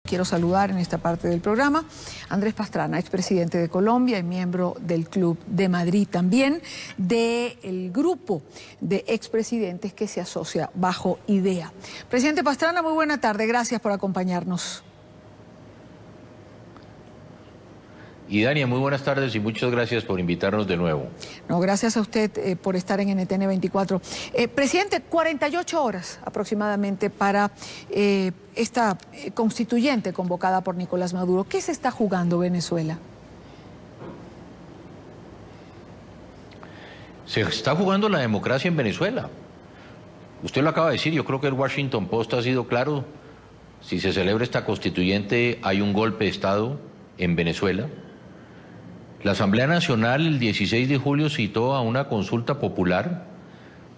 Quiero saludar en esta parte del programa a Andrés Pastrana, expresidente de Colombia y miembro del Club de Madrid, también del grupo de expresidentes que se asocia bajo IDEA. Presidente Pastrana, muy buena tarde, gracias por acompañarnos. Y Dania, muy buenas tardes y muchas gracias por invitarnos de nuevo. No, gracias a usted por estar en NTN 24. Presidente, 48 horas aproximadamente para esta constituyente convocada por Nicolás Maduro. ¿Qué se está jugando Venezuela? Se está jugando la democracia en Venezuela. Usted lo acaba de decir, yo creo que el Washington Post ha sido claro. Si se celebra esta constituyente, hay un golpe de Estado en Venezuela. La Asamblea Nacional el 16 de julio citó a una consulta popular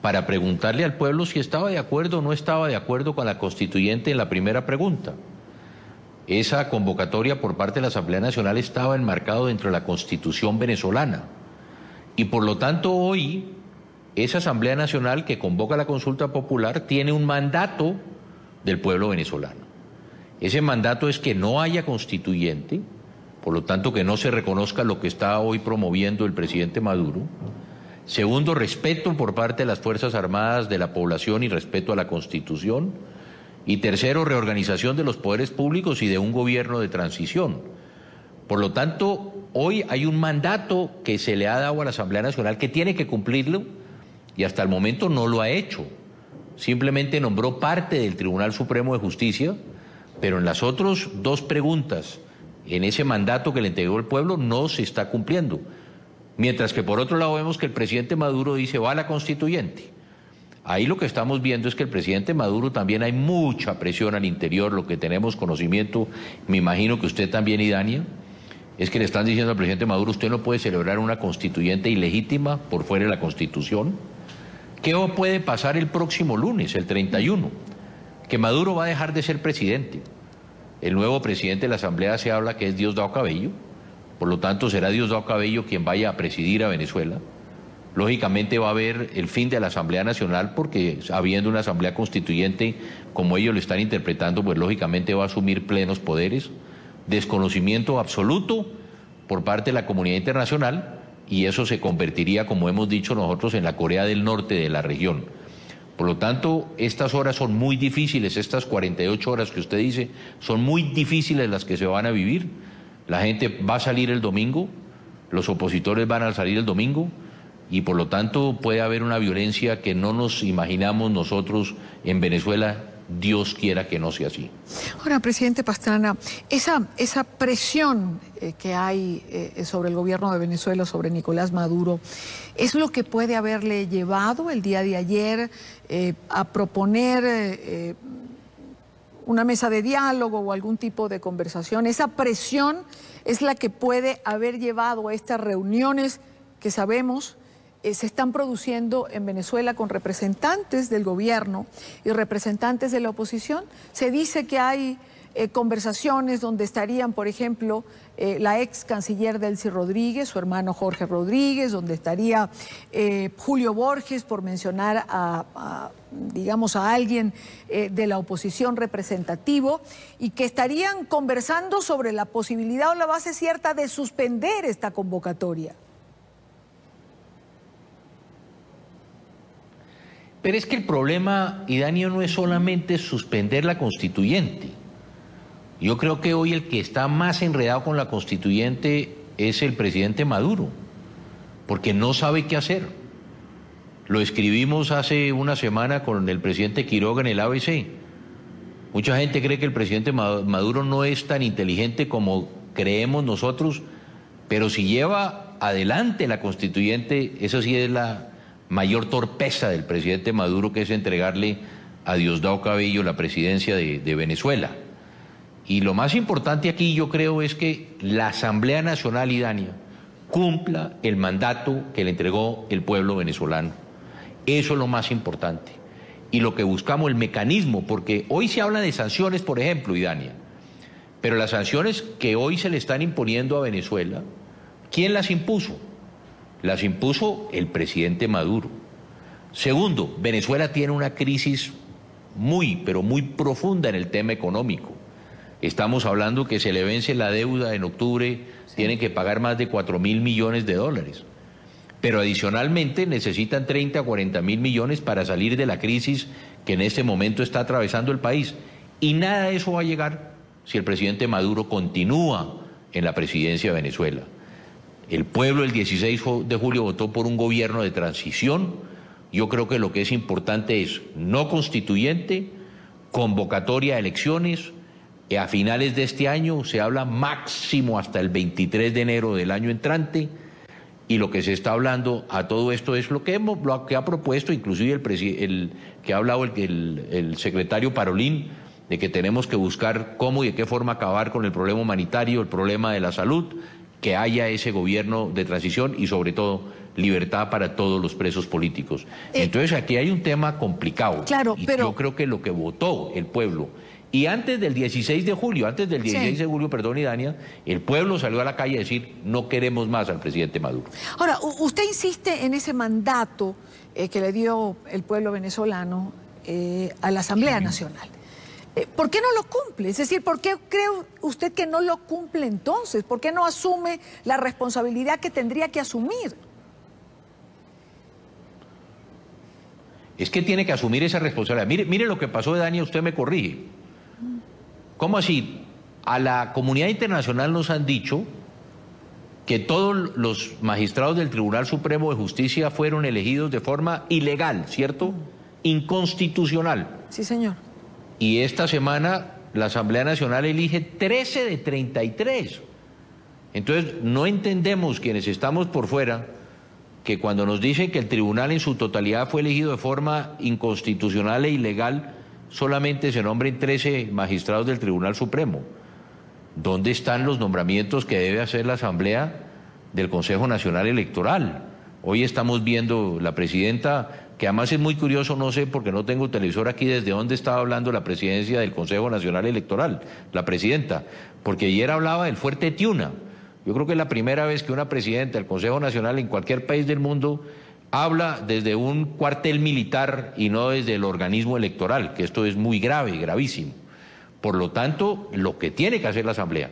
para preguntarle al pueblo si estaba de acuerdo o no estaba de acuerdo con la constituyente en la primera pregunta. Esa convocatoria por parte de la Asamblea Nacional estaba enmarcado dentro de la Constitución venezolana. Y por lo tanto hoy, esa Asamblea Nacional que convoca la consulta popular tiene un mandato del pueblo venezolano. Ese mandato es que no haya constituyente, por lo tanto que no se reconozca lo que está hoy promoviendo el presidente Maduro. Segundo, respeto por parte de las Fuerzas Armadas, de la población y respeto a la Constitución. Y tercero, reorganización de los poderes públicos y de un gobierno de transición. Por lo tanto, hoy hay un mandato que se le ha dado a la Asamblea Nacional que tiene que cumplirlo y hasta el momento no lo ha hecho. Simplemente nombró parte del Tribunal Supremo de Justicia, pero en las otras dos preguntas, en ese mandato que le entregó el pueblo, no se está cumpliendo. Mientras que por otro lado vemos que el presidente Maduro dice, va a la constituyente. Ahí lo que estamos viendo es que el presidente Maduro también hay mucha presión al interior, lo que tenemos conocimiento, me imagino que usted también, y Dania, es que le están diciendo al presidente Maduro, usted no puede celebrar una constituyente ilegítima por fuera de la Constitución. ¿Qué puede pasar el próximo lunes, el 31? Que Maduro va a dejar de ser presidente. El nuevo presidente de la Asamblea se habla que es Diosdado Cabello, por lo tanto será Diosdado Cabello quien vaya a presidir a Venezuela. Lógicamente va a haber el fin de la Asamblea Nacional porque habiendo una Asamblea Constituyente como ellos lo están interpretando, pues lógicamente va a asumir plenos poderes, desconocimiento absoluto por parte de la comunidad internacional y eso se convertiría, como hemos dicho nosotros, en la Corea del Norte de la región. Por lo tanto, estas horas son muy difíciles, estas 48 horas que usted dice, son muy difíciles las que se van a vivir. La gente va a salir el domingo, los opositores van a salir el domingo y por lo tanto puede haber una violencia que no nos imaginamos nosotros en Venezuela. Dios quiera que no sea así. Ahora, presidente Pastrana, esa presión que hay sobre el gobierno de Venezuela, sobre Nicolás Maduro, ¿es lo que puede haberle llevado el día de ayer a proponer una mesa de diálogo o algún tipo de conversación? ¿Esa presión es la que puede haber llevado a estas reuniones que sabemos se están produciendo en Venezuela con representantes del gobierno y representantes de la oposición? Se dice que hay conversaciones donde estarían, por ejemplo, la ex canciller Delcy Rodríguez, su hermano Jorge Rodríguez, donde estaría Julio Borges, por mencionar digamos, a alguien de la oposición representativo, y que estarían conversando sobre la posibilidad o la base cierta de suspender esta convocatoria. Pero es que el problema, Idanio, no es solamente suspender la constituyente. Yo creo que hoy el que está más enredado con la constituyente es el presidente Maduro, porque no sabe qué hacer. Lo escribimos hace una semana con el presidente Quiroga en el ABC. Mucha gente cree que el presidente Maduro no es tan inteligente como creemos nosotros, pero si lleva adelante la constituyente, eso sí es la mayor torpeza del presidente Maduro, que es entregarle a Diosdado Cabello la presidencia de Venezuela. Y lo más importante aquí, yo creo, es que la Asamblea Nacional, Idania, cumpla el mandato que le entregó el pueblo venezolano. Eso es lo más importante. Y lo que buscamos, el mecanismo, porque hoy se habla de sanciones, por ejemplo, Idania, pero las sanciones que hoy se le están imponiendo a Venezuela, ¿quién las impuso? Las impuso el presidente Maduro. Segundo, Venezuela tiene una crisis muy, pero muy profunda en el tema económico. Estamos hablando que se le vence la deuda en octubre, tienen que pagar más de 4.000 millones de dólares. Pero adicionalmente necesitan 30 a 40 mil millones para salir de la crisis que en este momento está atravesando el país. Y nada de eso va a llegar si el presidente Maduro continúa en la presidencia de Venezuela. El pueblo el 16 de julio votó por un gobierno de transición. Yo creo que lo que es importante es no constituyente, convocatoria a elecciones. A finales de este año se habla máximo hasta el 23 de enero del año entrante. Y lo que se está hablando a todo esto es lo que ha propuesto inclusive el que ha hablado el secretario Parolín, de que tenemos que buscar cómo y de qué forma acabar con el problema humanitario, el problema de la salud, que haya ese gobierno de transición y sobre todo libertad para todos los presos políticos. Entonces aquí hay un tema complicado. Claro, pero yo creo que lo que votó el pueblo, y antes del 16 de julio, perdón, Idania, el pueblo salió a la calle a decir no queremos más al presidente Maduro. Ahora, usted insiste en ese mandato que le dio el pueblo venezolano a la Asamblea Nacional. ¿Por qué no lo cumple? Es decir, ¿por qué cree usted que no lo cumple entonces? ¿Por qué no asume la responsabilidad que tendría que asumir? Es que tiene que asumir esa responsabilidad. Mire lo que pasó, Dania, usted me corrige. ¿Cómo así? A la comunidad internacional nos han dicho que todos los magistrados del Tribunal Supremo de Justicia fueron elegidos de forma ilegal, ¿cierto? Inconstitucional. Sí, señor. Y esta semana la Asamblea Nacional elige 13 de 33. Entonces no entendemos quienes estamos por fuera que cuando nos dicen que el tribunal en su totalidad fue elegido de forma inconstitucional e ilegal, solamente se nombren 13 magistrados del Tribunal Supremo. ¿Dónde están los nombramientos que debe hacer la Asamblea del Consejo Nacional Electoral? Hoy estamos viendo la presidenta, que además es muy curioso, no sé, porque no tengo televisor aquí, desde dónde estaba hablando la presidencia del Consejo Nacional Electoral, la presidenta, porque ayer hablaba del Fuerte Tiuna. Yo creo que es la primera vez que una presidenta del Consejo Nacional en cualquier país del mundo habla desde un cuartel militar y no desde el organismo electoral, que esto es muy grave, gravísimo. Por lo tanto, lo que tiene que hacer la Asamblea,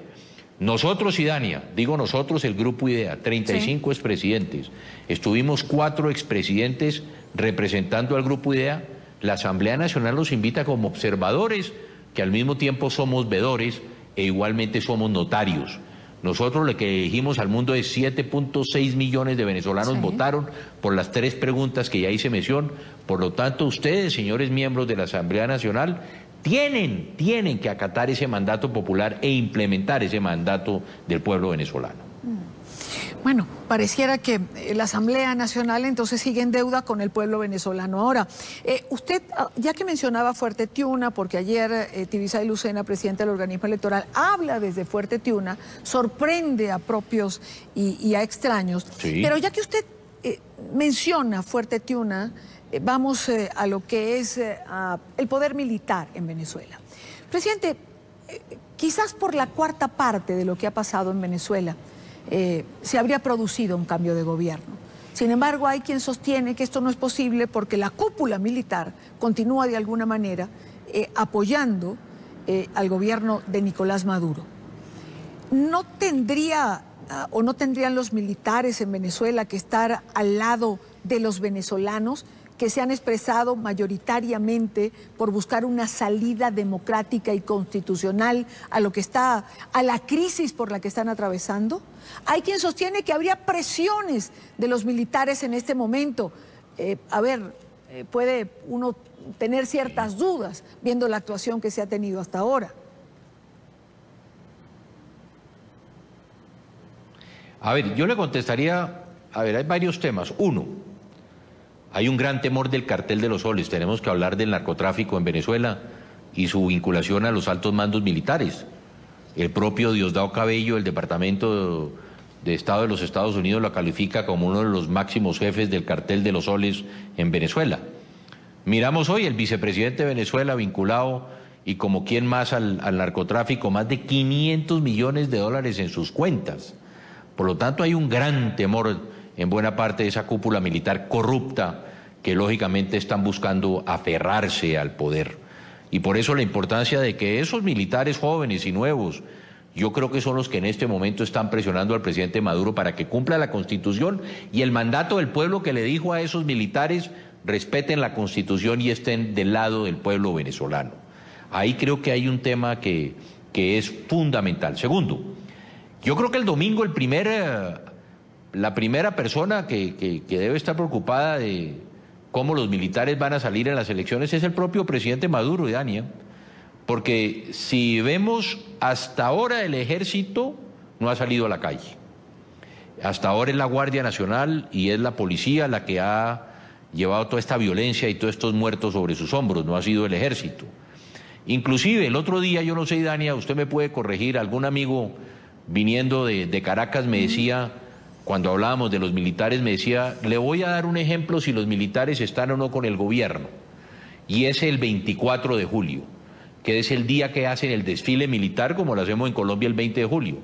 nosotros, Idania, digo nosotros, el Grupo IDEA, 35 expresidentes, estuvimos 4 expresidentes representando al Grupo IDEA, la Asamblea Nacional nos invita como observadores, que al mismo tiempo somos vedores e igualmente somos notarios. Nosotros lo que dijimos al mundo es 7.6 millones de venezolanos votaron por las 3 preguntas que ya hice mención. Por lo tanto, ustedes, señores miembros de la Asamblea Nacional, tienen que acatar ese mandato popular e implementar ese mandato del pueblo venezolano. Bueno, pareciera que la Asamblea Nacional entonces sigue en deuda con el pueblo venezolano. Ahora, usted, ya que mencionaba Fuerte Tiuna, porque ayer Tibisay Lucena, presidente del organismo electoral, habla desde Fuerte Tiuna, sorprende a propios y a extraños. Sí. Pero ya que usted menciona Fuerte Tiuna, vamos a lo que es el poder militar en Venezuela. Presidente, quizás por la cuarta parte de lo que ha pasado en Venezuela, se habría producido un cambio de gobierno. Sin embargo, hay quien sostiene que esto no es posible porque la cúpula militar continúa de alguna manera apoyando al gobierno de Nicolás Maduro. ¿No tendría o no tendrían los militares en Venezuela que estar al lado de los venezolanos que se han expresado mayoritariamente por buscar una salida democrática y constitucional a la crisis por la que están atravesando? Hay quien sostiene que habría presiones de los militares en este momento. Puede uno tener ciertas dudas viendo la actuación que se ha tenido hasta ahora. A ver, yo le contestaría, hay varios temas. Uno, hay un gran temor del cartel de los soles. Tenemos que hablar del narcotráfico en Venezuela y su vinculación a los altos mandos militares. El propio Diosdado Cabello, del Departamento de Estado de los Estados Unidos, lo califica como uno de los máximos jefes del cartel de los soles en Venezuela. Miramos hoy el vicepresidente de Venezuela vinculado y como quien más al narcotráfico, más de 500 millones de dólares en sus cuentas. Por lo tanto, hay un gran temor en buena parte de esa cúpula militar corrupta que lógicamente están buscando aferrarse al poder. Y por eso la importancia de que esos militares jóvenes y nuevos, yo creo que son los que en este momento están presionando al presidente Maduro para que cumpla la Constitución y el mandato del pueblo que le dijo a esos militares: respeten la Constitución y estén del lado del pueblo venezolano. Ahí creo que hay un tema que es fundamental. Segundo, yo creo que el domingo la primera persona que debe estar preocupada de cómo los militares van a salir en las elecciones es el propio presidente Maduro, Dania, porque si vemos hasta ahora el ejército no ha salido a la calle. Hasta ahora es la Guardia Nacional y es la policía la que ha llevado toda esta violencia y todos estos muertos sobre sus hombros, no ha sido el ejército. Inclusive el otro día, yo no sé, Dania, usted me puede corregir, algún amigo viniendo de Caracas me decía, cuando hablábamos de los militares, me decía: le voy a dar un ejemplo si los militares están o no con el gobierno, y es el 24 de julio, que es el día que hacen el desfile militar, como lo hacemos en Colombia el 20 de julio.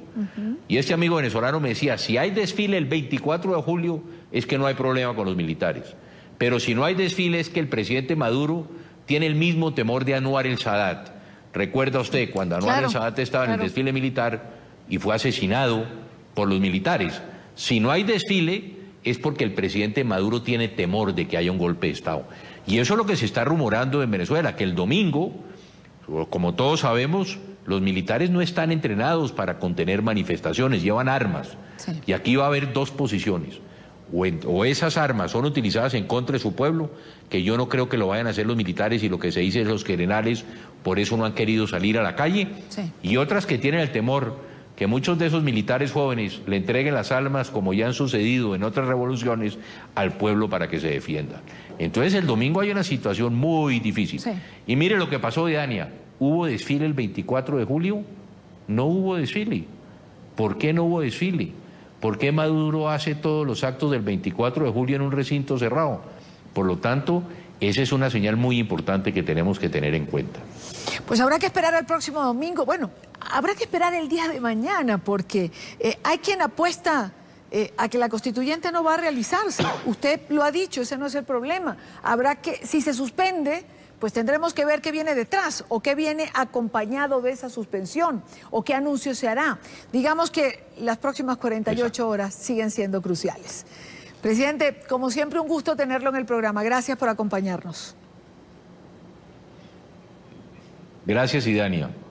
Y este amigo venezolano me decía: si hay desfile el 24 de julio, es que no hay problema con los militares, pero si no hay desfile es que el presidente Maduro tiene el mismo temor de Anwar el Sadat. ¿Recuerda usted cuando Anwar el Sadat estaba en el desfile militar y fue asesinado por los militares? Si no hay desfile es porque el presidente Maduro tiene temor de que haya un golpe de Estado. Y eso es lo que se está rumorando en Venezuela, que el domingo, como todos sabemos, los militares no están entrenados para contener manifestaciones, llevan armas. Sí. Y aquí va a haber dos posiciones. O esas armas son utilizadas en contra de su pueblo, que yo no creo que lo vayan a hacer los militares, y lo que se dice es los generales, por eso no han querido salir a la calle. Sí. Y otras que tienen el temor que muchos de esos militares jóvenes le entreguen las armas, como ya han sucedido en otras revoluciones, al pueblo para que se defienda. Entonces el domingo hay una situación muy difícil. Sí. Y mire lo que pasó, Dania. ¿Hubo desfile el 24 de julio? No hubo desfile. ¿Por qué no hubo desfile? ¿Por qué Maduro hace todos los actos del 24 de julio en un recinto cerrado? Por lo tanto, esa es una señal muy importante que tenemos que tener en cuenta. Pues habrá que esperar al próximo domingo. Bueno, habrá que esperar el día de mañana, porque hay quien apuesta a que la constituyente no va a realizarse. Usted lo ha dicho, ese no es el problema. Habrá que, si se suspende, pues tendremos que ver qué viene detrás o qué viene acompañado de esa suspensión o qué anuncio se hará. Digamos que las próximas 48 horas siguen siendo cruciales. Presidente, como siempre, un gusto tenerlo en el programa. Gracias por acompañarnos. Gracias, Idania.